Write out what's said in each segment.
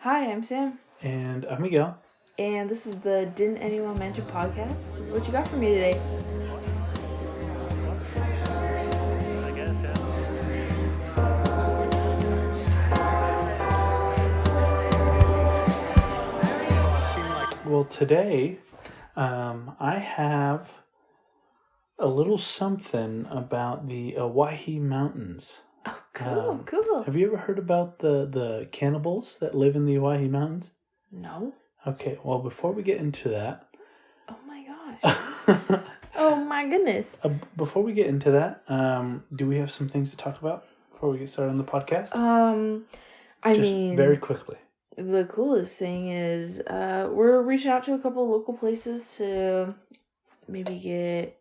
Hi, I'm Sam. And I'm Miguel. And this is the Didn't Anyone Mention podcast. What you got for me today? I guess, yeah. Well, today, I have a little something about the Owyhee Mountains. Oh, cool. Have you ever heard about the cannibals that live in the Owyhee Mountains? No. Okay, well, before we get into that... Oh my gosh. Oh my goodness. Before we get into that, do we have some things to talk about before we get started on the podcast? I mean... very quickly. The coolest thing is we're reaching out to a couple local places to maybe get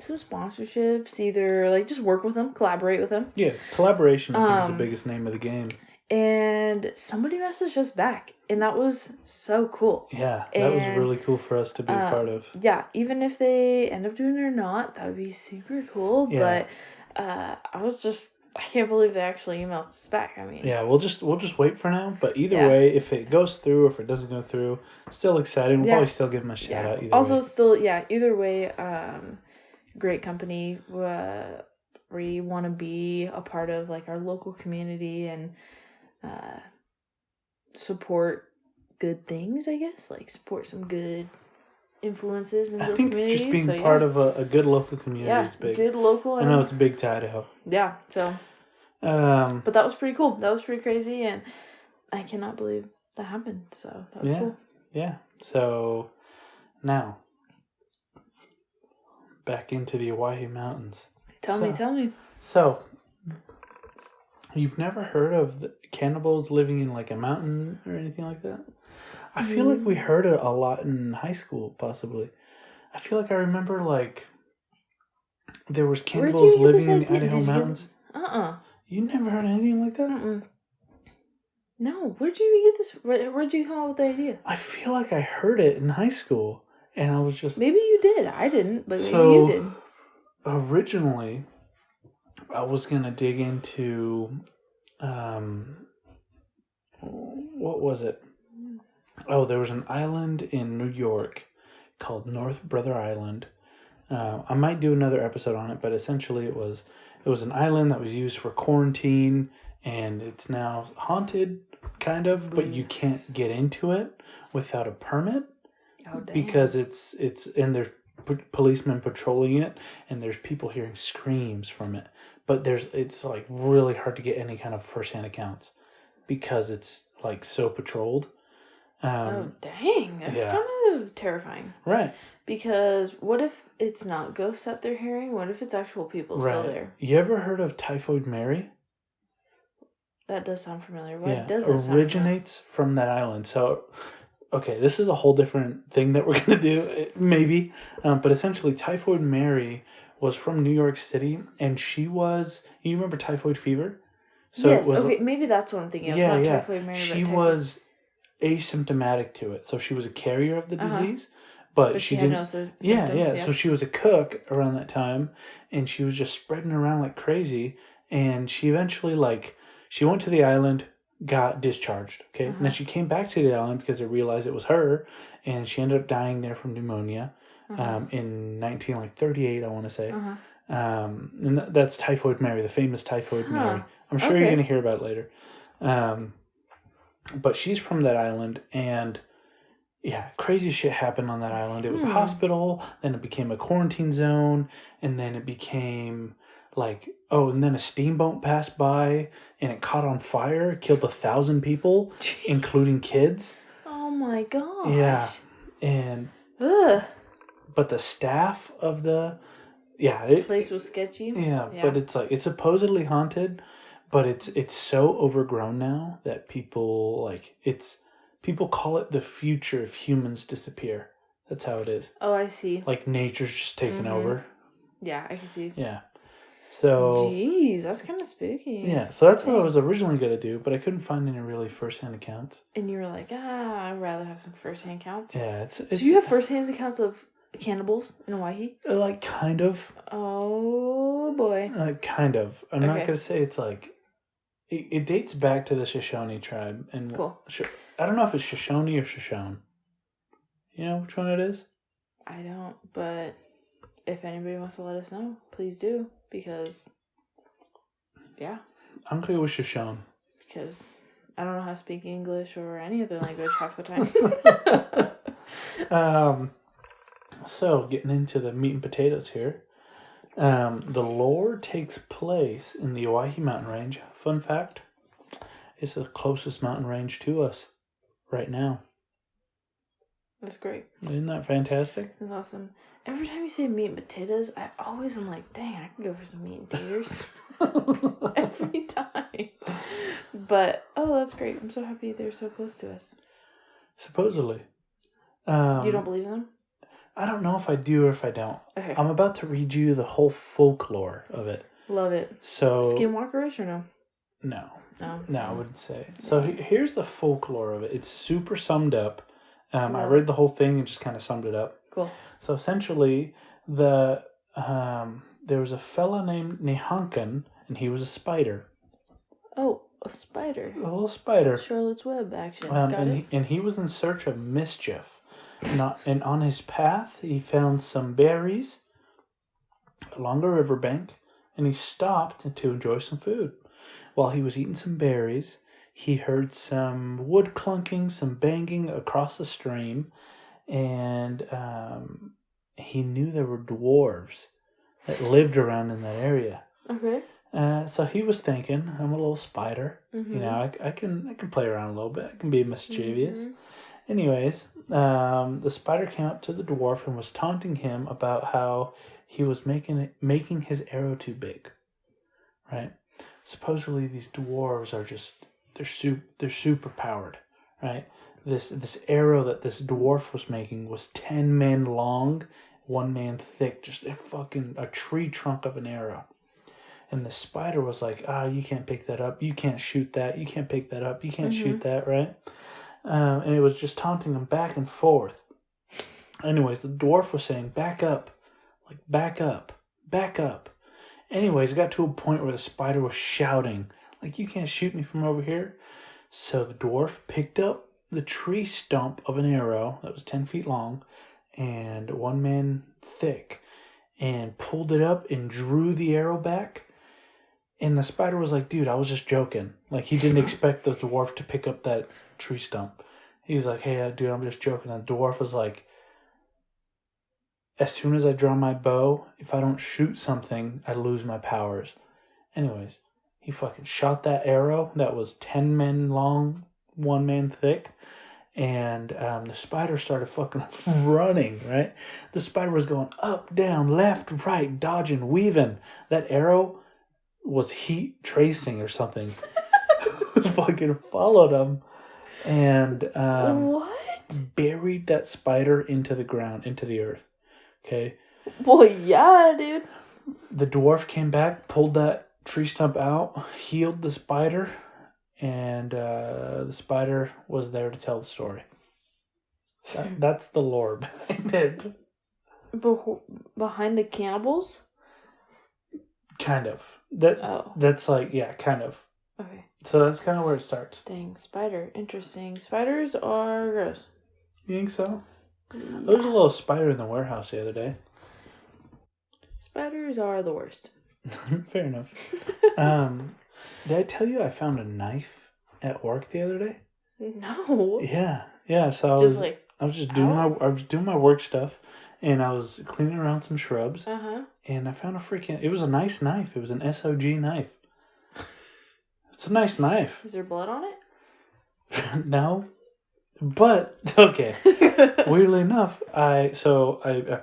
some sponsorships, either like just work with them, collaborate with them. Yeah, collaboration I think is the biggest name of the game. And somebody messaged us back, and that was so cool. Yeah, that was really cool for us to be a part of. Yeah, even if they end up doing it or not, that would be super cool. Yeah. But I can't believe they actually emailed us back. I mean, yeah, we'll just wait for now. But either way, if it goes through or if it doesn't go through, still exciting. We'll probably still give them a shout out. Either way, great company. We want to be a part of like our local community and support good things. I guess like support some good influences in those communities. Just being part of a good local community is big. Good local. I know it's big to Idaho. Yeah, so. But that was pretty cool. That was pretty crazy, and I cannot believe that happened. So that was cool. Yeah. So now back into the Owyhee Mountains. Tell me. So you've never heard of the cannibals living in like a mountain or anything like that? I feel like we heard it a lot in high school, possibly. I feel like I remember like there was cannibals living in the Idaho mountains. You never heard anything like that? No. Where'd you get this? Where'd you come up with the idea? I feel like I heard it in high school, and I was just... Maybe you did. I didn't, but maybe you did. Originally, I was going to dig into... what was it? Oh, there was an island in New York called North Brother Island. I might do another episode on it, but essentially it was an island that was used for quarantine, and it's now haunted, kind of, but you can't get into it without a permit. Oh, dang. Because it's and there's policemen patrolling it, and there's people hearing screams from it. But it's like really hard to get any kind of first-hand accounts because it's like so patrolled. Oh, dang. That's kind of terrifying. Right. Because what if it's not ghosts that they're hearing? What if it's actual people still there? You ever heard of Typhoid Mary? That does sound familiar. Why does that sound familiar? Originates from that island. So, okay, this is a whole different thing that we're going to do, maybe. But essentially, Typhoid Mary was from New York City, and she was... You remember typhoid fever? So yes, maybe that's what I'm thinking of. Not Typhoid Mary, she was asymptomatic to it. So she was a carrier of the disease. But she had no symptoms. Yeah. So she was a cook around that time, and she was just spreading around like crazy. And she eventually, she went to the island, got discharged. Okay, and then she came back to the island because they realized it was her, and she ended up dying there from pneumonia, in 1938, I want to say. And that's Typhoid Mary, the famous Typhoid Mary. I'm sure you're going to hear about it later. But she's from that island, and. Yeah, crazy shit happened on that island. It was a hospital, then it became a quarantine zone, and then it became and then a steamboat passed by, and it caught on fire, killed 1,000 people, including kids. Oh my gosh. Yeah, and... But the staff of the... Yeah, place was sketchy. Yeah, but it's supposedly haunted, but it's so overgrown now that people, people call it the future if humans disappear. That's how it is. Oh, I see. Like nature's just taking over. Yeah, I can see. Yeah. So... Jeez, that's kind of spooky. Yeah, so that's what I was originally going to do, but I couldn't find any really first-hand accounts. And you were like, I'd rather have some first-hand accounts. Yeah, So you have first-hand accounts of cannibals in Owyhee? Kind of. Oh, boy. Kind of. I'm not going to say it's It dates back to the Shoshone tribe. And cool. I don't know if it's Shoshone or Shoshone. You know which one it is? I don't, but if anybody wants to let us know, please do. Because, yeah. I'm going to go with Shoshone. Because I don't know how to speak English or any other language half the time. So, getting into the meat and potatoes here. The lore takes place in the Owyhee mountain range. Fun fact, it's the closest mountain range to us right now. That's great. Isn't that fantastic? That's awesome. Every time you say meat and potatoes, I always am like, dang, I can go for some meat and taters. Every time. But, that's great. I'm so happy they're so close to us. Supposedly. You don't believe in them? I don't know if I do or if I don't. Okay. I'm about to read you the whole folklore of it. Love it. So Skinwalker-ish or no? No. No. No, I wouldn't say. So here's the folklore of it. It's super summed up. I read the whole thing and just kind of summed it up. Cool. So essentially, there was a fella named Nehankan, and he was a spider. Oh, a spider. A little spider. Charlotte's Web action. Got it. And he was in search of mischief. And on his path, he found some berries along a riverbank, and he stopped to enjoy some food. While he was eating some berries, he heard some wood clunking, some banging across the stream, and he knew there were dwarves that lived around in that area. Okay. So he was thinking, I'm a little spider. Mm-hmm. You know, I can play around a little bit. I can be mischievous. Mm-hmm. Anyways, the spider came up to the dwarf and was taunting him about how he was making his arrow too big. Right? Supposedly these dwarves are just they're super powered, right? This arrow that this dwarf was making was 10 men long, 1 man thick, just a tree trunk of an arrow. And the spider was like, you can't pick that up, you can't shoot that, you can't pick that up, you can't shoot that, right? And it was just taunting him back and forth. Anyways, the dwarf was saying, back up, like back up, back up. Anyways, it got to a point where the spider was shouting, like, you can't shoot me from over here. So the dwarf picked up the tree stump of an arrow that was 10 feet long and 1 man thick and pulled it up and drew the arrow back. And the spider was like, dude, I was just joking. Like, he didn't expect the dwarf to pick up that tree stump. He was like, hey, dude, I'm just joking. And the dwarf was like, as soon as I draw my bow, if I don't shoot something, I lose my powers. Anyways, he fucking shot that arrow that was 10 men long, 1 man thick. And the spider started fucking running, right? The spider was going up, down, left, right, dodging, weaving. That arrow was heat tracing or something. Fucking followed him. And what? Buried that spider into the ground, into the earth. Okay? Well, yeah, dude. The dwarf came back, pulled that tree stump out, healed the spider, and the spider was there to tell the story. That's the lore behind it. Behind the cannibals? Kind of. That's like, yeah, kind of. Okay. So that's kind of where it starts. Dang, spider. Interesting. Spiders are gross. You think so? Yeah. There was a little spider in the warehouse the other day. Spiders are the worst. Fair enough. Did I tell you I found a knife at work the other day? No. Yeah. So I was doing my work stuff, and I was cleaning around some shrubs. And I found it was a nice knife. It was an SOG knife. It's a nice knife. Is there blood on it? No. But, okay. Weirdly enough, I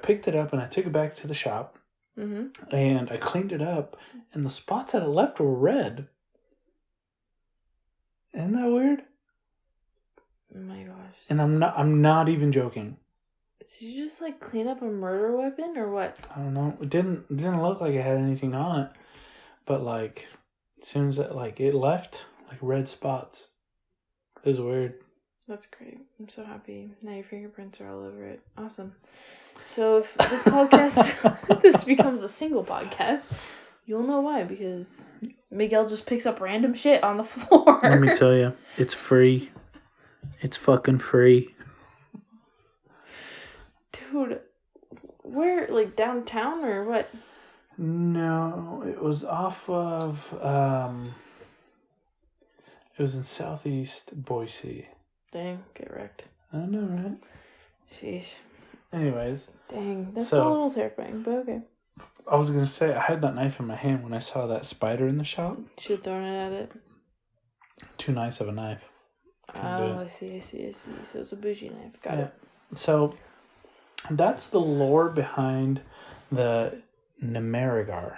picked it up and I took it back to the shop. Mm-hmm. And I cleaned it up, and the spots that it left were red. Isn't that weird? Oh my gosh. And I'm not even joking. Did you just like clean up a murder weapon or what? I don't know. It didn't look like it had anything on it. But like, as soon as it left like red spots. It was weird. That's great. I'm so happy. Now your fingerprints are all over it. Awesome. So if this podcast, this becomes a single podcast, You'll know why, because Miguel just picks up random shit on the floor. Let me tell you, it's free. It's fucking free. Dude, where, like, downtown or what? No, it was off of, it was in southeast Boise. Dang, get wrecked. I know, right? Sheesh. Anyways. Dang, that's a little terrifying, but okay. I was going to say, I had that knife in my hand when I saw that spider in the shop. You should have thrown it at it. Too nice of a knife. Oh, I see. So it's a bougie knife. Got it. So, that's the lore behind the Nemerigar.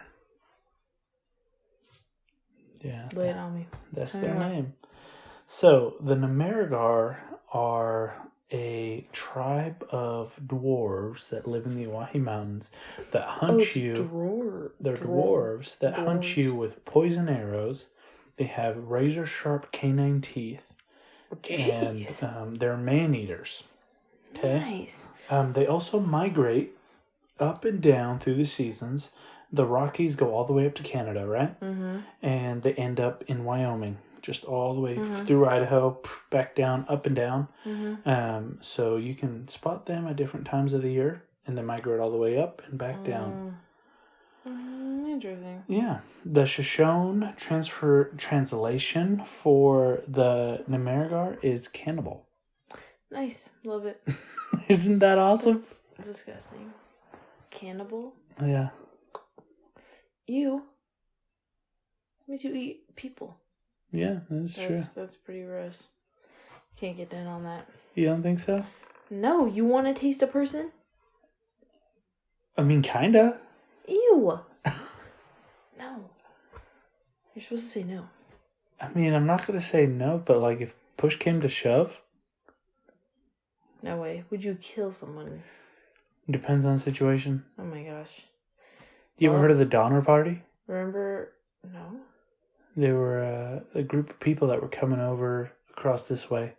Yeah. Lay it on me. That's their name. So, the Nemerigar are a tribe of dwarves that live in the Owyhee Mountains that hunt you. They're dwarves that hunt you with poison arrows. They have razor-sharp canine teeth. And they're man-eaters. Okay? Nice. They also migrate up and down through the seasons. The Rockies go all the way up to Canada, right? Mm-hmm. And they end up in Wyoming. Just all the way through Idaho, back down, up and down. Mm-hmm. So you can spot them at different times of the year, and they migrate all the way up and back down. Interesting. Yeah. The Shoshone translation for the Nemerigar is cannibal. Nice. Love it. Isn't that awesome? That's disgusting. Cannibal? Yeah. Ew. That means you eat people. Yeah, that's true. That's pretty gross. Can't get in on that. You don't think so? No, you want to taste a person? I mean, kinda. Ew. No. You're supposed to say no. I mean, I'm not gonna say no, but like if push came to shove. No way. Would you kill someone? Depends on the situation. Oh my gosh. You ever heard of the Donner Party? Remember? No. They were a group of people that were coming over across this way,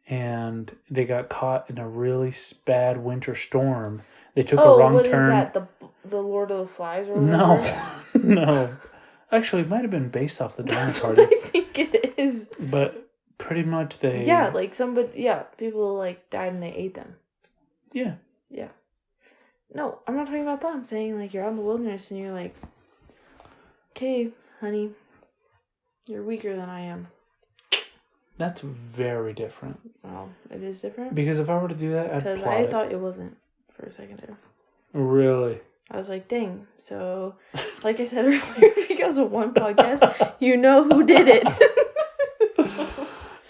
and they got caught in a really bad winter storm. They took a wrong turn. Is that? The Lord of the Flies or whatever? No. Actually, it might have been based off the Donner Party. What I think it is. But pretty much they... Yeah, like people like died and they ate them. Yeah. Yeah. No, I'm not talking about that. I'm saying like you're out in the wilderness and you're like, okay, honey, you're weaker than I am. That's very different. Oh, it is different? Because if I were to do that, I'd plot it. Because I thought it wasn't for a second there. Really? I was like, dang. So, like I said earlier, if you guys have one podcast, you know who did it.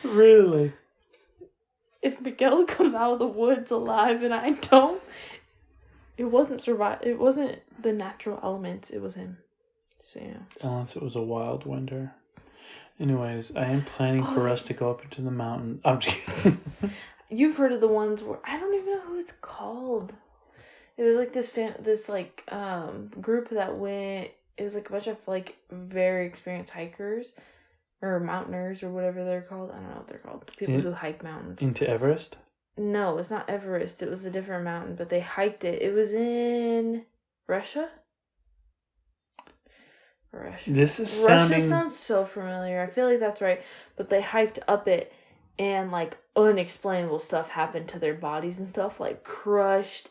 Really? If Miguel comes out of the woods alive and I don't, it wasn't the natural elements. It was him. So, yeah. Unless it was a wild winter. Anyways, I am planning for us to go up into the mountain. I'm just kidding. You've heard of the ones where I don't even know who it's called. It was like this group that went. It was like a bunch of like very experienced hikers or mountaineers or whatever they're called. I don't know what they're called. People who hike mountains. Into Everest? No, it's not Everest. It was a different mountain, but they hiked it. It was in Russia. Russia sounds so familiar. I feel like that's right. But they hiked up it, and like unexplainable stuff happened to their bodies and stuff, like crushed,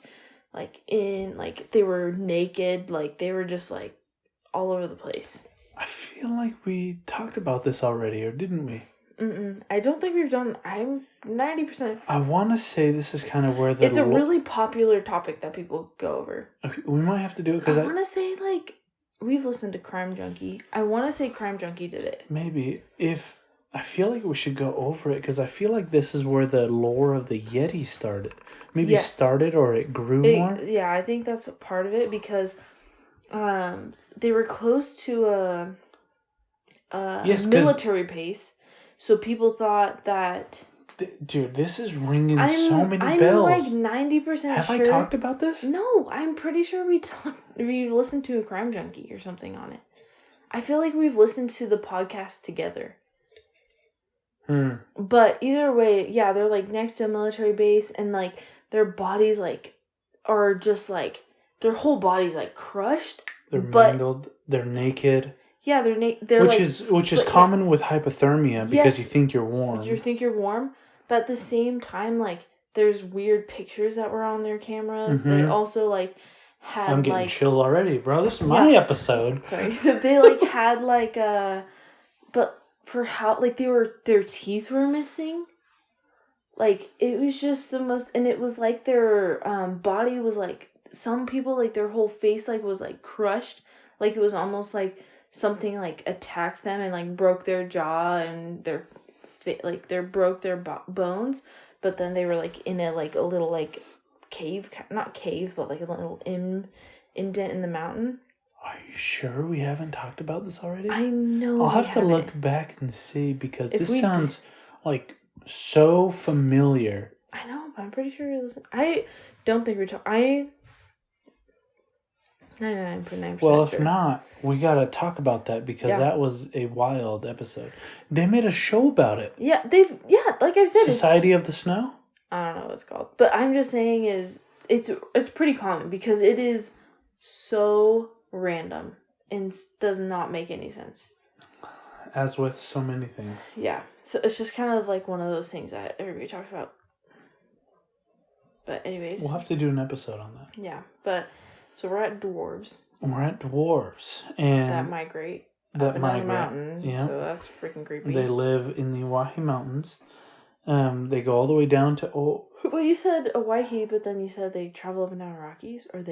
like they were naked, like they were just like all over the place. I feel like we talked about this already, or didn't we? I don't think we've done. I'm 90%. I want to say this is kind of where it's a really popular topic that people go over. Okay, we might have to do it because I want to say like. We've listened to Crime Junkie. I want to say Crime Junkie did it. Maybe. I feel like we should go over it because I feel like this is where the lore of the Yeti started. Maybe started or it grew more. Yeah, I think that's a part of it because they were close to a military base. So people thought that... Dude, this is ringing so many bells. I'm like 90% sure. Have I talked about this? No, I'm pretty sure we've listened to a Crime Junkie or something on it. I feel like we've listened to the podcast together. But either way, yeah, they're like next to a military base and like their bodies like are just like their whole body's like crushed They're mangled. They're naked. Yeah, which is common with hypothermia because you think you're warm. You think you're warm, but at the same time, like, there's weird pictures that were on their cameras. Mm-hmm. They also, like, had, I'm getting chilled already, bro. This is my episode. Sorry. They, like, had, like, but for how, like, their teeth were missing. Like, it was just the most, and it was, like, their body was, like, some people, like, their whole face, like, was, like, crushed. Like, it was almost, like, something, like, attacked them and, like, broke their jaw and broke their bones. But then they were, like, in a, like, a little, like, cave, not cave, but, like, a little indent in the mountain. Are you sure we haven't talked about this already? I know I'll have to look back and see because this sounds, like, so familiar. I know, but I'm pretty sure it was. I don't think we're talking. 99.9%. Well, if not, we gotta talk about that because that was a wild episode. They made a show about it. Yeah, like I said, Society of the Snow? I don't know what it's called. But I'm just saying it's pretty common because it is so random and does not make any sense. As with so many things. Yeah. So it's just kind of like one of those things that everybody talks about. But anyways. We'll have to do an episode on that. Yeah. But so we're at dwarves. We're at dwarves. And that migrate up and down the mountain. Yeah. So that's freaking creepy. They live in the Owyhee Mountains. They go all the way down to... Well, you said Owyhee, but then you said they travel up and down Rockies? Or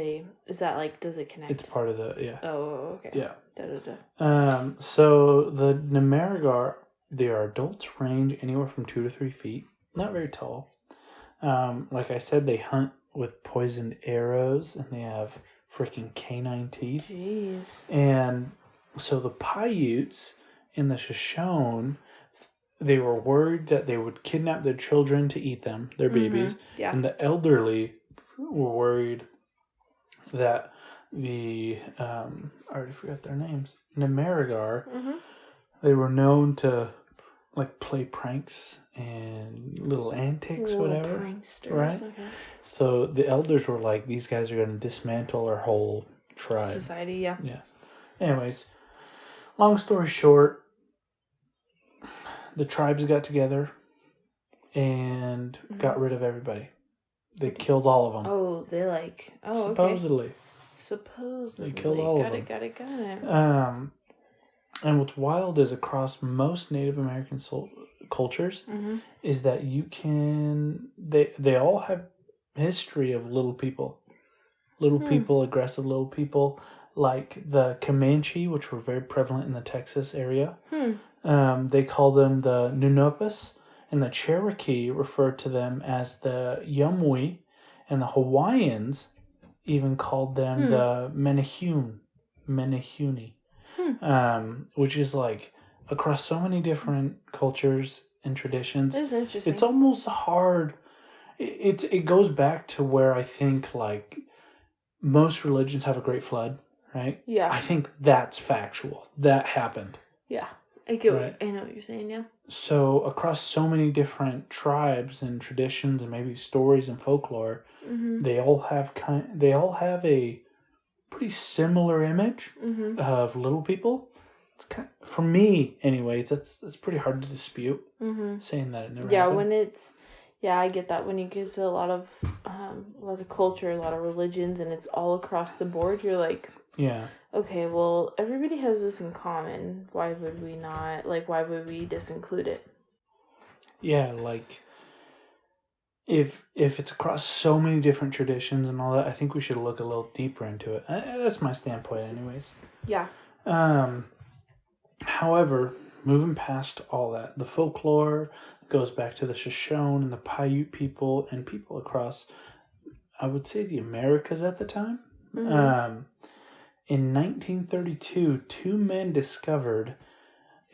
is that like, does it connect? It's part of the, yeah. Oh, okay. Yeah. Da-da-da. So the Namaragar, their adults range anywhere from 2 to 3 feet. Not very tall. Like I said, they hunt with poisoned arrows, and they have freaking canine teeth. Jeez. And so the Paiutes in the Shoshone, they were worried that they would kidnap their children to eat them, their babies. Yeah. And the elderly were worried that the, I already forgot their names, Namaragar, they were known to, like, play pranks and little antics, whatever. Pranksters. Right? Okay. So the elders were like, these guys are going to dismantle our whole tribe. Society, yeah. Yeah. Anyways, long story short, the tribes got together and got rid of everybody. They killed all of them. Oh, they like... Oh, Supposedly. Okay. Supposedly. They killed all of them. Got it. And what's wild is across most Native American cultures is that you can... They all have history of little people. Little people, aggressive little people. Like the Comanche, which were very prevalent in the Texas area. They call them the Nunopus, and the Cherokee referred to them as the Yumwi, and the Hawaiians even called them the Menehune, which is like across so many different cultures and traditions. It's interesting. It's almost hard. It goes back to where I think like most religions have a great flood, right? Yeah. I think that's factual. That happened. Yeah. I know what you're saying, yeah. So across so many different tribes and traditions and maybe stories and folklore, they all have a pretty similar image of little people. It's for me, anyways. That's pretty hard to dispute. Saying that it never happened. I get that when you get to a lot of culture, a lot of religions, and it's all across the board. You're like, yeah. Okay, well, everybody has this in common. Why would we not? Like, why would we disinclude it? Yeah, like, if it's across so many different traditions and all that, I think we should look a little deeper into it. That's my standpoint, anyways. Yeah. However, moving past all that, the folklore goes back to the Shoshone and the Paiute people and people across, I would say, the Americas at the time. In 1932, 2 men discovered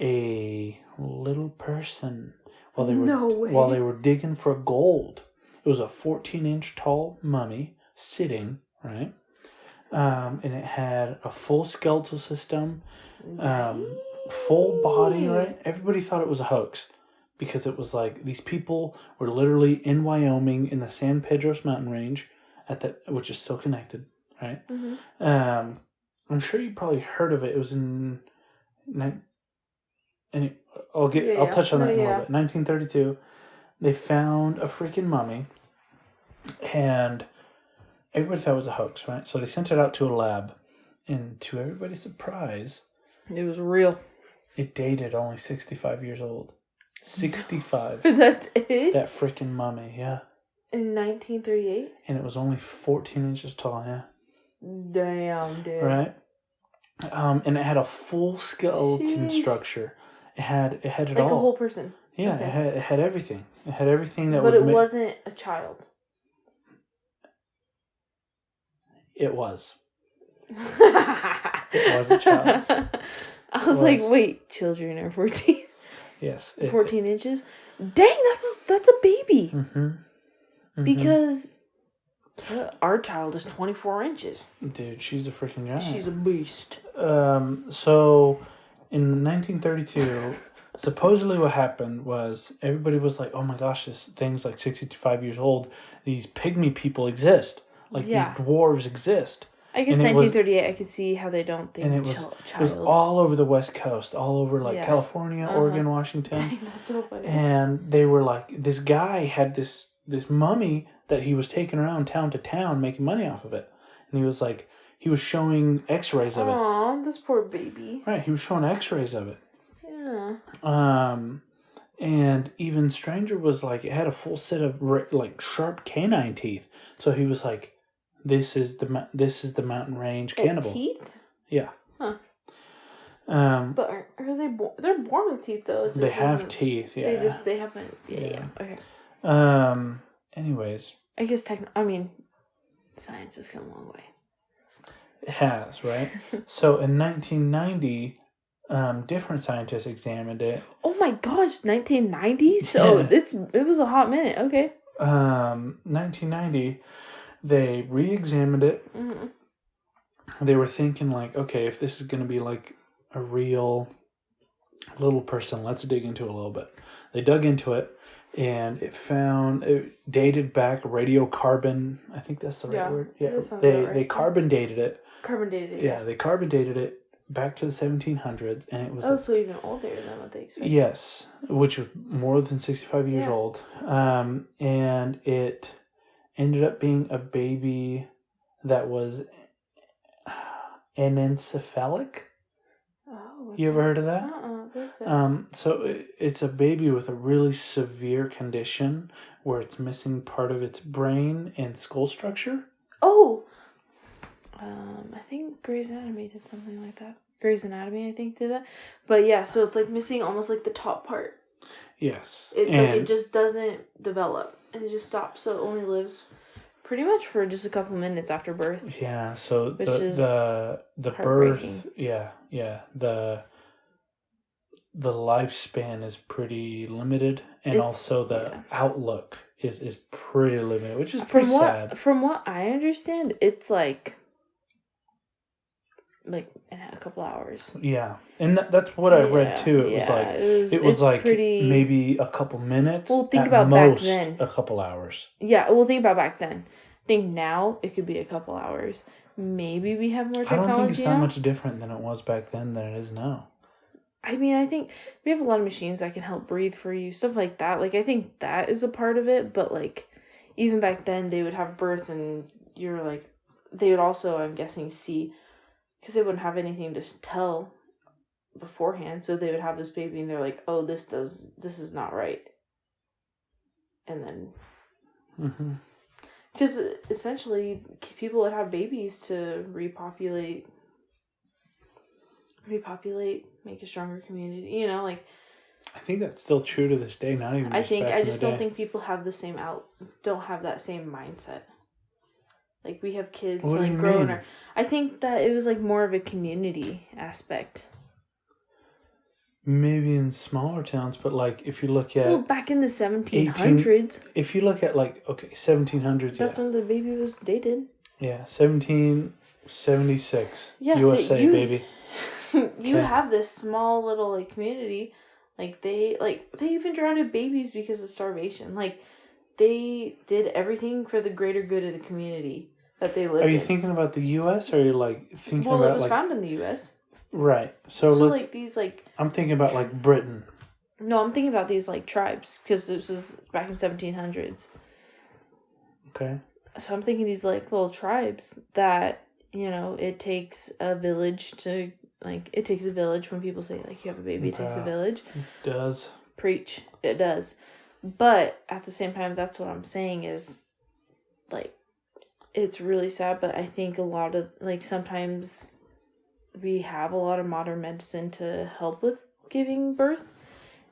a little person while they were digging for gold. It was a 14-inch tall mummy sitting, right? And it had a full skeletal system, full body, right? Everybody thought it was a hoax because it was like these people were literally in Wyoming in the San Pedro mountain range, which is still connected, right? I'm sure you probably heard of it. It was in... I'll touch on that in a little bit. 1932, they found a freaking mummy, and everybody thought it was a hoax, right? So they sent it out to a lab, and to everybody's surprise, it was real. It dated only 65 years old. 65. That's it? That freaking mummy, yeah. In 1938? And it was only 14 inches tall, yeah. Damn, dude. Right? And it had a full skeleton structure. It had it like all. Like a whole person? Yeah, okay. it had everything. It had everything that But it wasn't a child. It was. It was a child. I was like, wait, children are 14? Yes. 14 inches? Dang, that's a baby. Mm-hmm. Mm-hmm. Because our child is 24 inches. Dude, she's a freaking giant. She's a beast. So, in 1932, supposedly what happened was everybody was like, oh my gosh, this thing's like 65 years old. These pygmy people exist. Like, these dwarves exist. I guess 1938, I could see how they don't think it was all over the West Coast, all over like California, Oregon, Washington. That's so funny. And they were like, this guy had this mummy that he was taking around town to town making money off of it. And he was like, he was showing x-rays of it. Aw, this poor baby. Right, he was showing x-rays of it. Yeah. And even stranger was like, it had a full set of like sharp canine teeth. So he was like, This is the mountain range cannibal. Teeth? Yeah. Huh. But are they born? They're born with teeth though. They have teeth. Yeah. They haven't. Yeah. Okay. Anyways. I guess science has come a long way. It has, right? So in 1990, different scientists examined it. Oh my gosh, 1990? So it was a hot minute. Okay. 1990. They re-examined it. Mm-hmm. They were thinking like, okay, if this is going to be like a real little person, let's dig into it a little bit. They dug into it, and it dated back radiocarbon. I think that's the right word. Yeah, they carbon dated it. Carbon dated it. Yeah, they carbon dated it back to the 1700s, and it was so even older than what they expected. Yes, which was more than 65 years old. And it ended up being a baby that was anencephalic. Oh, you ever heard of that? What's that? So it's a baby with a really severe condition where it's missing part of its brain and skull structure. Oh, I think Grey's Anatomy did something like that. Grey's Anatomy, I think, did that. But yeah, so it's like missing almost like the top part. Yes. It's like it just doesn't develop. And it just stops, so it only lives pretty much for just a couple minutes after birth. Yeah, so the birth, the lifespan is pretty limited, and also the outlook is pretty limited, which is pretty sad. From what I understand, it's like in a couple hours. Yeah, and that's what I read too. It was like maybe a couple minutes. Well, think about most, back then. A couple hours. Yeah, well, think about back then. Think now it could be a couple hours. Maybe we have more technology. I don't think it's that much different than it was back then than it is now. I mean, I think we have a lot of machines that can help breathe for you, stuff like that. Like, I think that is a part of it, but like, even back then they would have birth, and you're like, they would also, I'm guessing, see. Because they wouldn't have anything to tell beforehand, so they would have this baby, and they're like, "Oh, this is not right," and then, because essentially, people would have babies to repopulate, make a stronger community. You know, like. I think that's still true to this day. Not even. I just don't think people have don't have that same mindset. Like, we have kids, like, growing up. I think that it was, like, more of a community aspect. Maybe in smaller towns, but, like, if you look at... Well, back in the 1700s. If you look at, like, 1700s, That's when the baby was dated. Yeah, 1776. Yeah, USA, so baby. You have this small little, like, community. Like, they even drowned babies because of starvation. Like... They did everything for the greater good of the community. that they lived in. Are you in. thinking about the U.S. or are you like thinking about Well, it was found in the U.S. Right. So let's. Like these like. I'm thinking about like Britain. No, I'm thinking about these like tribes because this was back in 1700s. Okay. So I'm thinking these like little tribes that, you know, it takes a village to, like, it takes a village when people say, like, you have a baby, it takes a village. It does. Preach. It does. But at the same time, that's what I'm saying is, like, it's really sad, but I think a lot of, like, sometimes we have a lot of modern medicine to help with giving birth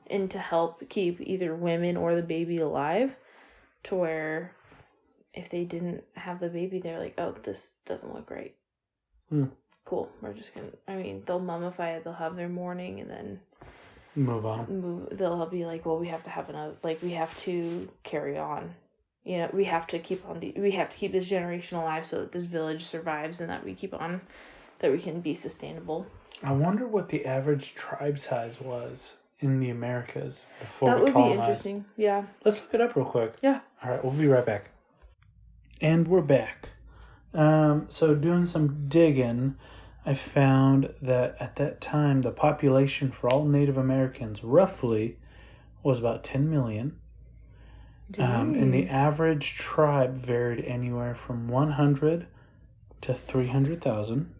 and to help keep either women or the baby alive, to where if they didn't have the baby, they're like, oh, this doesn't look right. Cool. We're just going to, I mean, they'll mummify it, they'll have their mourning, and then move on. They'll be like, well, we have to have another, like, we have to carry on. You know, we have to keep this generation alive so that this village survives and that we keep on, that we can be sustainable. I wonder what the average tribe size was in the Americas before that we colonized. That would be interesting. Yeah. Let's look it up real quick. Yeah. All right, we'll be right back. And we're back. So doing some digging, I found that at that time, the population for all Native Americans roughly was about 10 million. And the average tribe varied anywhere from 100 to 300,000.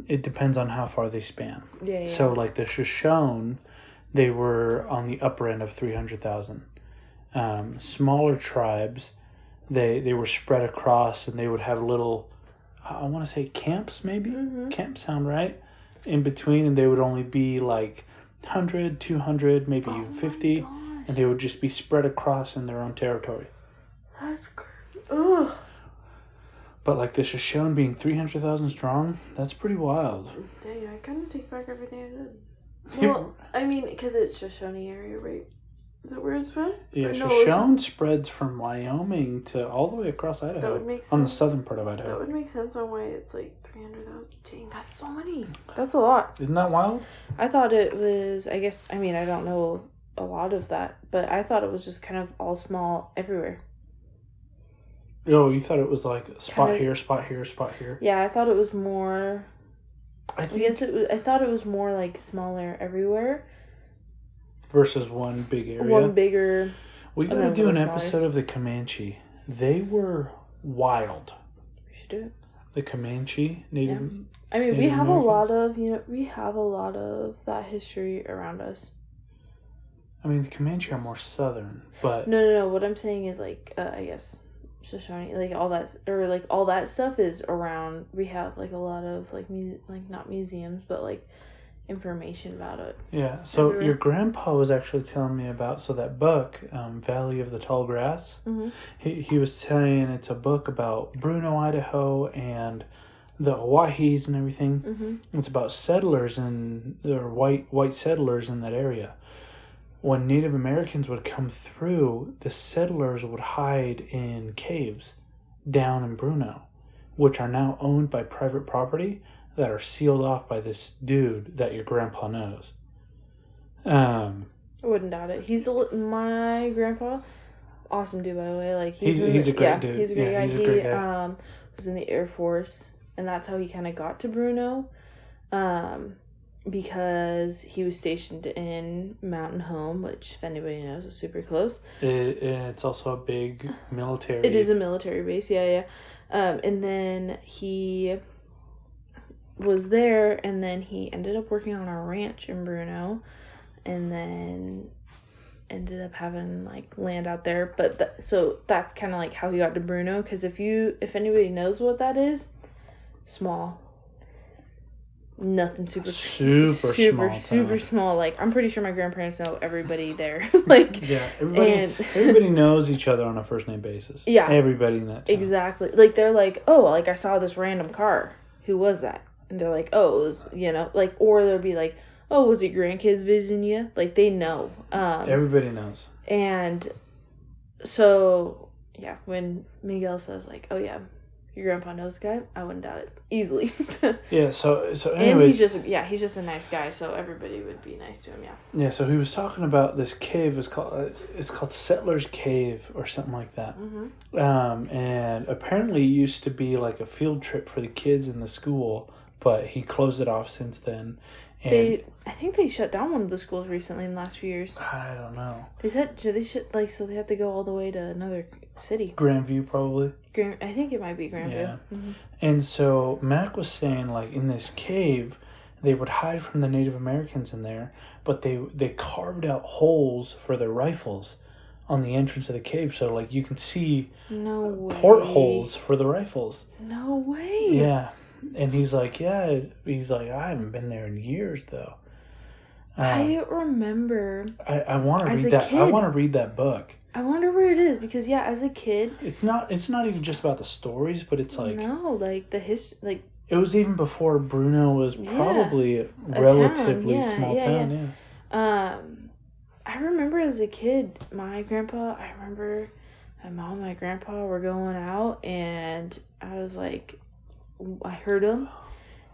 It depends on how far they span. Yeah. So like the Shoshone, they were on the upper end of 300,000. Smaller tribes, they were spread across, and they would have little, I want to say camps maybe? Mm-hmm. Camps sound right? In between, and they would only be like 100, 200, maybe even 50. And they would just be spread across in their own territory. That's crazy. Ugh. But like the Shoshone being 300,000 strong, that's pretty wild. Dang, I kind of take back everything I said. Well, I mean, because it's Shoshone area, right? Is that where it's from? Yeah, Shoshone spreads from Wyoming to all the way across Idaho. That would make sense. On the southern part of Idaho. That would make sense on why it's like 300,000. Dang, that's so many. That's a lot. Isn't that wild? I thought it was, I guess, I mean, I don't know a lot of that, but I thought it was just kind of all small everywhere. Oh, you thought it was like spot here, spot here, spot here? Yeah, I thought it was more, I thought it was more like smaller everywhere. Versus one big area. One bigger. We gotta do an episode of the Comanche. They were wild. We should do it. The Comanche Native. Yeah. I mean, we have a lot of that history around us. I mean, the Comanche are more southern, but no. What I'm saying is like, I guess, Shoshone, like all that, or like all that stuff is around. We have like a lot of like not museums, but like information about it. Yeah. So everywhere. Your grandpa was actually telling me about that book, Valley of the Tall Grass. Mm-hmm. He was saying it's a book about Bruno, Idaho, and the Owyhees and everything. Mm-hmm. It's about settlers or white settlers in that area. When Native Americans would come through, the settlers would hide in caves down in Bruno, which are now owned by private property that are sealed off by this dude that your grandpa knows. I wouldn't doubt it. My grandpa, awesome dude, by the way. Like he's a great dude. He's a great guy. He was in the Air Force, and that's how he kind of got to Bruno. Because he was stationed in Mountain Home, which, if anybody knows, is super close. It's also a big military. It is a military base, yeah. And then he was there, and then he ended up working on a ranch in Bruno, and then ended up having like land out there. But so that's kind of like how he got to Bruno. Because if anybody knows what that is, small. Nothing super small. Like, I'm pretty sure my grandparents know everybody there. Like, yeah, everybody knows each other on a first name basis. Yeah, everybody in that town. Exactly. Like, they're like, oh, like I saw this random car. Who was that? And they're like, oh, it was, like, or they'll be like, oh, was it grandkids visiting you? Like, they know. Everybody knows. And so, yeah, when Miguel says like, oh yeah, your grandpa knows the guy, I wouldn't doubt it easily. Yeah. So anyways, and he's just a nice guy, so everybody would be nice to him. Yeah. Yeah. So he was talking about this cave. It's called Settler's Cave or something like that. Mm-hmm. And apparently it used to be like a field trip for the kids in the school, but he closed it off since then. And I think they shut down one of the schools recently in the last few years. I don't know. They said they should so they have to go all the way to another city. Grandview, probably. I think it might be Grandview. Yeah. Mm-hmm. And so Mac was saying, like, in this cave, they would hide from the Native Americans in there, but they carved out holes for their rifles on the entrance of the cave, so like you can see portholes for the rifles. No way. Yeah. And he's like, I haven't been there in years, though. I remember. I want to read that. I want to read that book. I wonder where it is because as a kid, it's not even just about the stories, but it's like the history, like it was even before Bruno was probably a relatively small town. Yeah. I remember as a kid, my grandpa. I remember my mom and my grandpa were going out, and I was like. I heard them,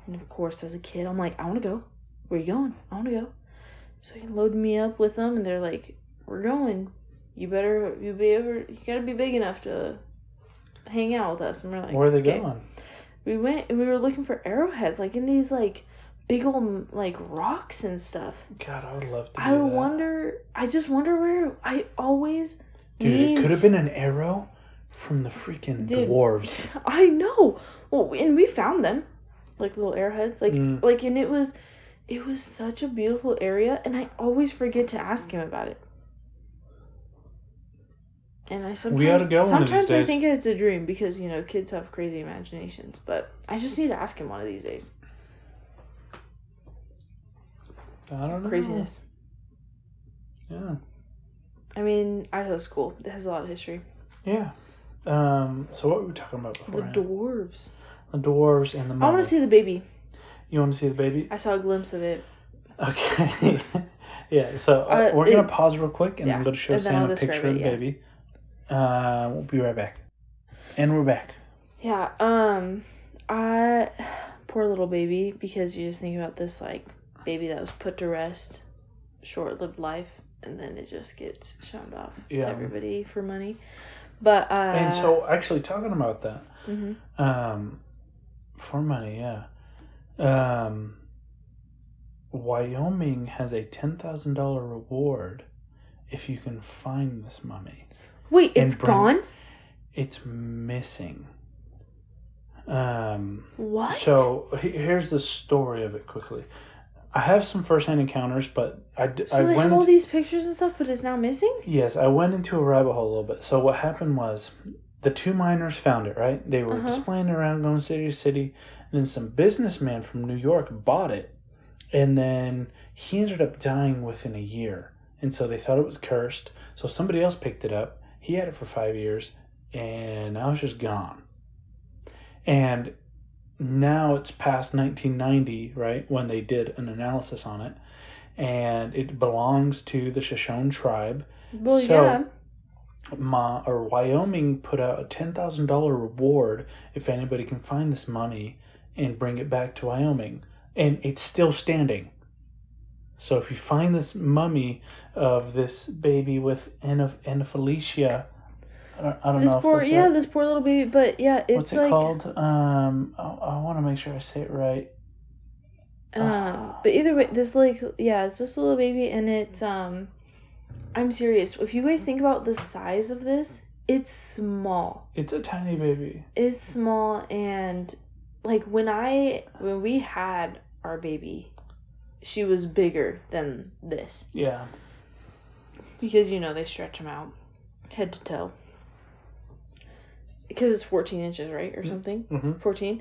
and of course, as a kid, I'm like, I want to go. Where you going? I want to go. So he loaded me up with them, and they're like, we're going. You gotta be big enough to hang out with us. And we're like, where are they going? We went, and we were looking for arrowheads, like in these like big old like rocks and stuff. God, I would love to. I just wonder where. I always. Dude, it could have been an arrow. From the freaking dwarves. I know. Well, and we found them. Like little arrowheads. And it was such a beautiful area, and I always forget to ask him about it. And I sometimes... We ought to go one of these days. I think it's a dream because, kids have crazy imaginations. But I just need to ask him one of these days. I don't know. Craziness. Yeah. I mean, Idaho's cool. It has a lot of history. Yeah. So what were we talking about before? The dwarves. The dwarves and the mummy. I want to see the baby. You want to see the baby? I saw a glimpse of it. Okay. Yeah, so we're going to pause real quick, and I'm going to show Sam a picture of the baby. We'll be right back. And we're back. Yeah, poor little baby, because you just think about this, like, baby that was put to rest, short-lived life, and then it just gets shunned off to everybody for money. But and so actually talking about that, mm-hmm. For money, Wyoming has a $10,000 reward if you can find this mummy. Wait, it's gone? It's missing. What? So here's the story of it quickly. I have some first-hand encounters, but I have all these pictures and stuff, but it's now missing? Yes, I went into a rabbit hole a little bit. So what happened was, the two miners found it, right? They were displaying it around, going city to city, and then some businessman from New York bought it, and then he ended up dying within a year. And so they thought it was cursed, so somebody else picked it up. He had it for 5 years, and now it's just gone. And now it's past 1990, right, when they did an analysis on it, and it belongs to the Shoshone tribe. Well, so, Wyoming put out a $10,000 reward if anybody can find this mummy and bring it back to Wyoming, and it's still standing. So if you find this mummy of this baby with anophelia, I don't know. This poor little baby, but it's what's it called? I want to make sure I say it right. But either way, it's just a little baby, and it's I'm serious. If you guys think about the size of this, it's small. It's a tiny baby. It's small, and like when we had our baby, she was bigger than this. Yeah. Because they stretch them out, head to toe. Because it's 14 inches, right? Or something? Mm-hmm. 14?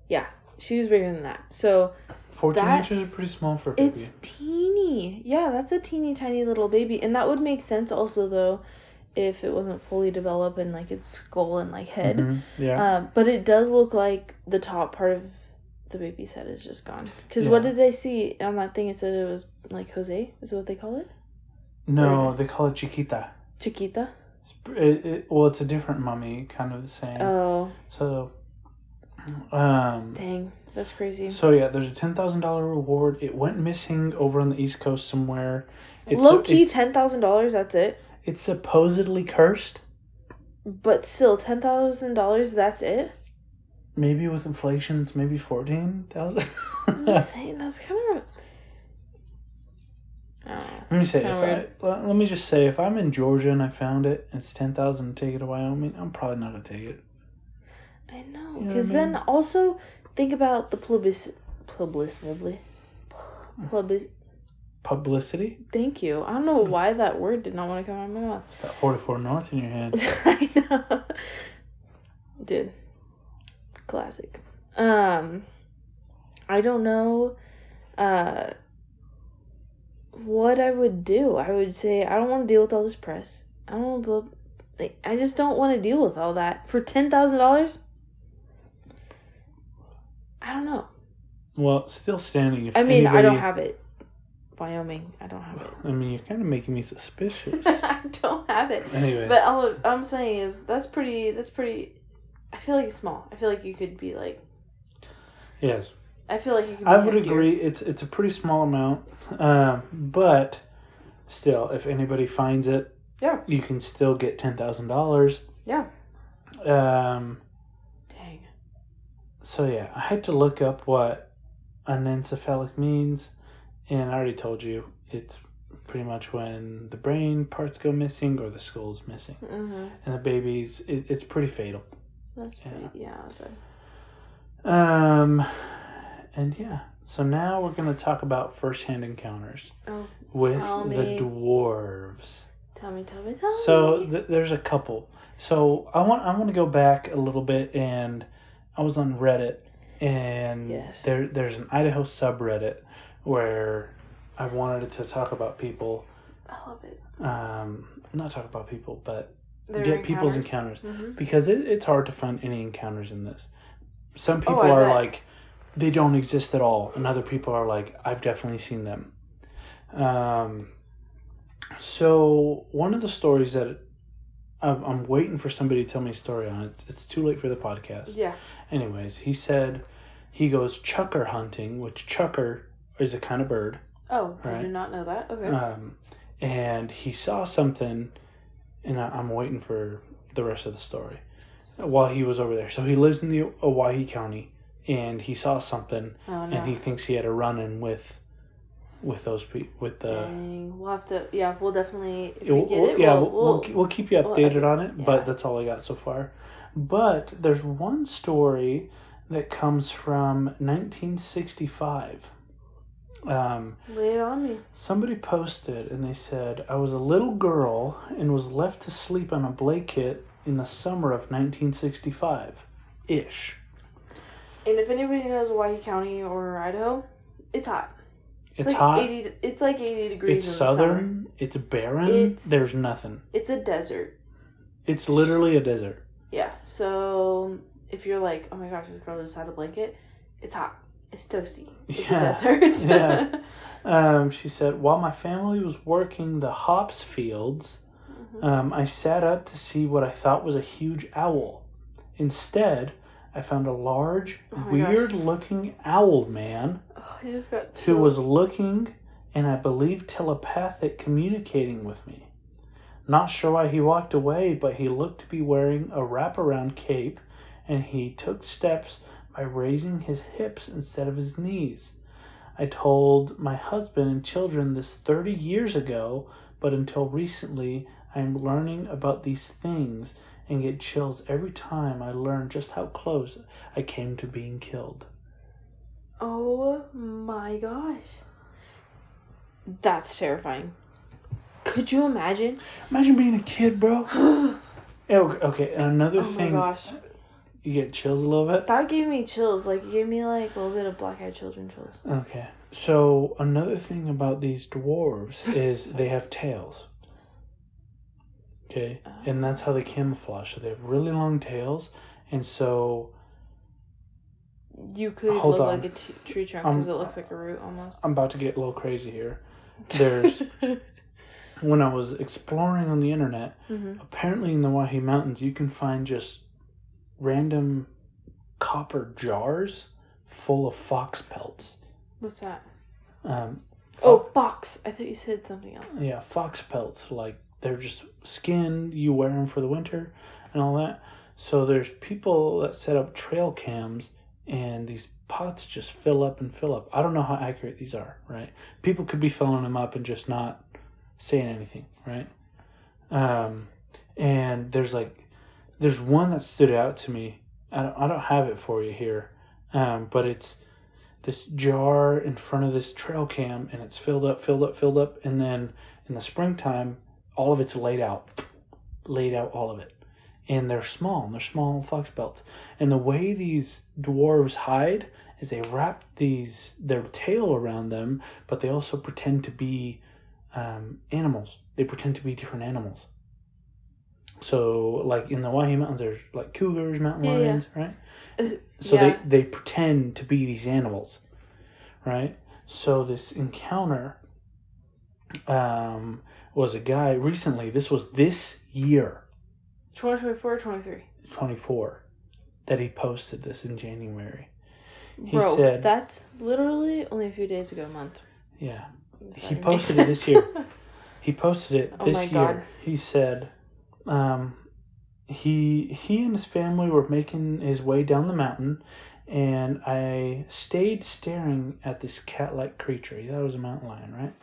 Yeah. She was bigger than that. So 14 inches are pretty small for a baby. It's teeny. Yeah, that's a teeny tiny little baby. And that would make sense also, though, if it wasn't fully developed and, like, its skull and, like, head. Mm-hmm. Yeah. But it does look like the top part of the baby's head is just gone. Because what did I see on that thing? It said it was, like, Jose? Is that what they call it? No, they call it Chiquita. Chiquita? Well, it's a different mummy, kind of the same. Oh. So, dang, that's crazy. So yeah, there's a $10,000 reward. It went missing over on the East Coast somewhere. Low key, $10,000. That's it. It's supposedly cursed. But still, $10,000. That's it. Maybe with inflation, it's maybe 14,000. I'm just saying that's kind of. Let me just say, if I'm in Georgia and I found it, and it's 10,000 to take it to Wyoming, I'm probably not gonna take it. I know, because then also think about the publicity. Thank you. I don't know why that word did not want to come out of my mouth. It's that 44 North in your hand. I know, dude. Classic. I don't know. What I would do. I would say I don't want to deal with all this press. I just don't want to deal with all that for $10,000. I don't know. Well, still standing. I don't have it. Wyoming, I don't have it. I mean, you're kind of making me suspicious. I don't have it. Anyway, but all I'm saying is that's pretty. I feel like it's small. I feel like you could be like. Yes. I feel like you could. I would agree. It's a pretty small amount, but still, if anybody finds it, yeah, you can still get $10,000. Yeah. Dang. So yeah, I had to look up what anencephalic means, and I already told you it's pretty much when the brain parts go missing or the skull's missing, and the baby's it's pretty fatal. That's pretty so. And yeah, so now we're going to talk about first-hand encounters with the dwarves. Tell me. So there's a couple. So I want to go back a little bit, and I was on Reddit, and there's an Idaho subreddit where I wanted to talk about people. I love it. Not talk about people, but get people's encounters. Because it's hard to find any encounters in this. Some people are like, they don't exist at all. And other people are like, I've definitely seen them. So one of the stories that I'm waiting for somebody to tell me a story on. It's too late for the podcast. Yeah. Anyways, he goes chucker hunting, which chucker is a kind of bird. Oh, right? I did not know that. Okay. And he saw something, and I'm waiting for the rest of the story while he was over there. So he lives in the Owyhee County, and he saw something, and he thinks he had a run-in with those people. With the. Dang. We'll have to. Yeah, we'll definitely. If we get it. Yeah, we'll keep you updated on it. Yeah. But that's all I got so far. But there's one story that comes from 1965. Lay it on me. Somebody posted and they said, I was a little girl and was left to sleep on a blanket in the summer of 1965-ish. And if anybody knows Owyhee County or Idaho, it's hot. It's like hot. It's like 80 degrees. It's southern. Summer. It's barren. There's nothing. It's a desert. It's literally a desert. Yeah. So if you're like, oh my gosh, this girl just had a blanket, it's hot. It's toasty. It's a desert. Yeah. She said, while my family was working the hops fields, I sat up to see what I thought was a huge owl. Instead, I found a large, weird-looking owl man who was looking and I believe telepathic communicating with me. Not sure why he walked away, but he looked to be wearing a wraparound cape, and he took steps by raising his hips instead of his knees. I told my husband and children this 30 years ago, but until recently, I'm learning about these things and get chills every time I learn just how close I came to being killed. Oh my gosh. That's terrifying. Could you imagine? Imagine being a kid, bro. Okay, and another thing. Oh my gosh. You get chills a little bit? That gave me chills. Like, it gave me, like, a little bit of Black-Eyed Children chills. Okay. So, another thing about these dwarves is they have tails. Okay? And that's how they camouflage. So, they have really long tails. And so... You could look like a tree trunk because it looks like a root almost. I'm about to get a little crazy here. There's... when I was exploring on the internet, apparently in the Owyhee Mountains, you can find just random copper jars full of fox pelts. What's that? Fox. I thought you said something else. Yeah, fox pelts. Like, they're just skin. You wear them for the winter and all that. So there's people that set up trail cams, and these pots just fill up and fill up. I don't know how accurate these are, right? People could be filling them up and just not saying anything, right? And there's one that stood out to me. I don't have it for you here, but it's this jar in front of this trail cam, and it's filled up, and then in the springtime, all of it's laid out, all of it. And they're small fox pelts. And the way these dwarves hide is they wrap their tail around them, but they also pretend to be animals. They pretend to be different animals. So, like in the Owyhee Mountains, there's like cougars, mountain lions, right? So they pretend to be these animals, right? So this encounter was a guy recently. This was this year. 2024 or 23? 24. That he posted this in January. He Bro, said, that's literally only a few days ago, a month. Yeah. He posted it this year. He posted it this year. God. He said he and his family were making his way down the mountain, and I stayed staring at this cat-like creature. He thought it was a mountain lion, right?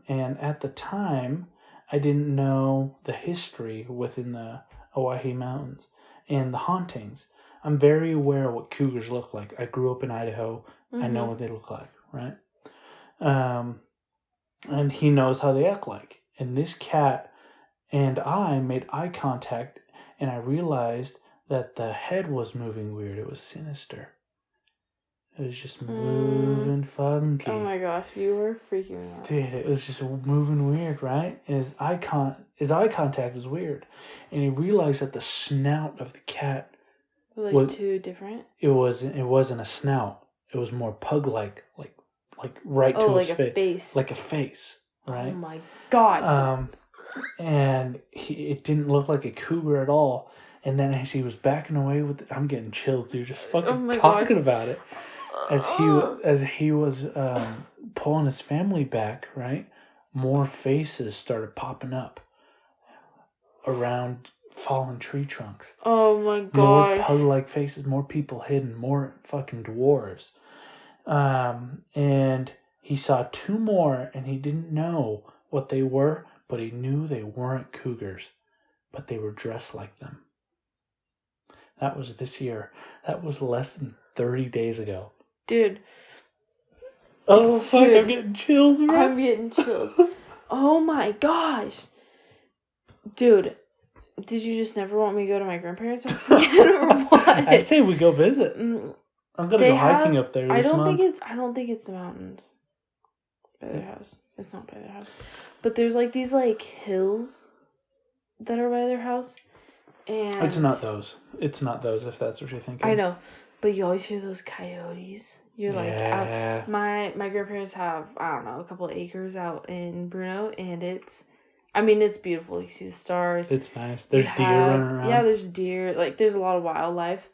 And at the time, I didn't know the history within the Owyhee Mountains and the hauntings. I'm very aware of what cougars look like. I grew up in Idaho. I know what they look like, right? And he knows how they act like. And this cat and I made eye contact, and I realized that the head was moving weird. It was sinister. It was just moving funky. Oh my gosh, you were freaking me out. Dude, it was just moving weird, right? And his eye contact was weird. And he realized that the snout of the cat was too different? It wasn't a snout. It was more pug-like, like right to his face. Like a face. Like a face, right? Oh my gosh. And it didn't look like a cougar at all. And then as he was backing away I'm getting chills, dude, just fucking talking about it. As he was pulling his family back, right? More faces started popping up around fallen tree trunks. Oh my gosh. More pug-like faces, more people hidden, more fucking dwarves. And he saw two more, and he didn't know what they were, but he knew they weren't cougars, but they were dressed like them. That was this year. That was less than 30 days ago. Dude. Oh, fuck, I'm getting chills, bro. I'm getting chills. Oh my gosh. Dude, did you just never want me to go to my grandparents' house again, or what? I say we go visit. I'm gonna go hiking up there this month. I don't think it's the mountains by their house. It's not by their house. But there's like these like hills that are by their house. And it's not those, if that's what you're thinking. I know. But you always hear those coyotes. You're like, my grandparents have, I don't know, a couple of acres out in Bruno, and it's beautiful. You see the stars. It's nice. There's deer running around. Yeah, there's deer. Like, there's a lot of wildlife,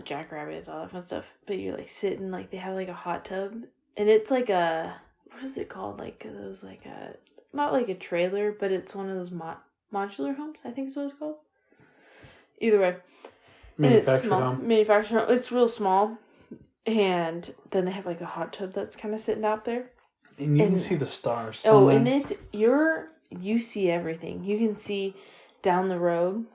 jackrabbits, all that fun stuff. But you're like sitting, like they have like a hot tub, and it's like a, what is it called? Like those like a, not like a trailer, but it's one of those modular homes. I think is what it's called. Either way. Manufactured home. Manufactured home. It's real small. And then they have like a hot tub that's kind of sitting out there. And you can see the stars. Sometimes. And you see everything. You can see down the road.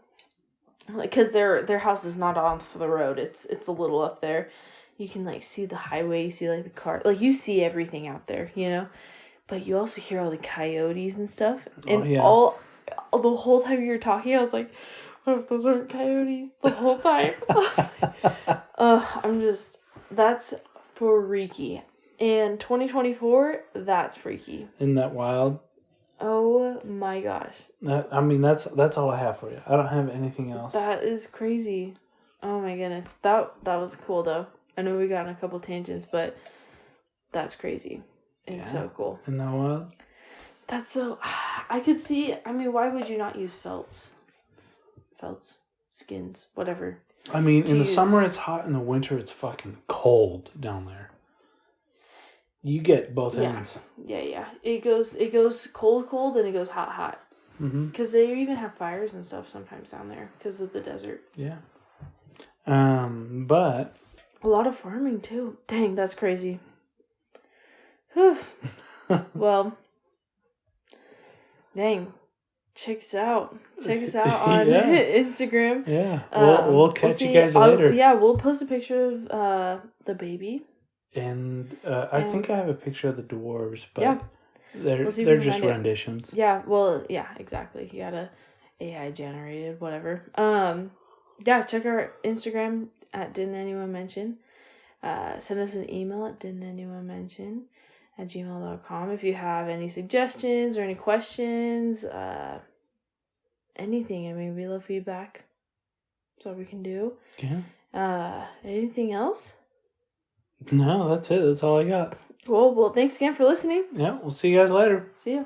Like, because their house is not off the road. It's a little up there. You can like see the highway. You see like the car. Like you see everything out there, you know? But you also hear all the coyotes and stuff. And the whole time you were talking, I was like, what if those aren't coyotes the whole time? That's freaky. And 2024, that's freaky. Isn't that wild? Oh my gosh. That's all I have for you. I don't have anything else. That is crazy. Oh my goodness. That was cool though. I know we got on a couple tangents, but that's crazy. It's so cool. Isn't that wild? That's so... I could see... I mean, why would you not use felts? Felts? Skins? Whatever. I mean, in the summer it's hot. In the winter it's fucking cold down there. You get both ends. Yeah. It goes cold, and it goes hot. Because they even have fires and stuff sometimes down there because of the desert. Yeah. But... A lot of farming, too. Dang, that's crazy. Whew. Well... Dang. Check us out on Instagram. Yeah. We'll catch you guys later. We'll post a picture of the baby. And I think I have a picture of the dwarves, but they're just renditions. Yeah, exactly. You got a AI generated, whatever. Check our Instagram at Didn't Anyone Mention. Send us an email at didn'tanyone@gmail.com if you have any suggestions or any questions, anything. I mean, we love feedback. That's all we can do. Yeah. Anything else? No, that's it. That's all I got. Well, thanks again for listening. Yeah, we'll see you guys later. See ya.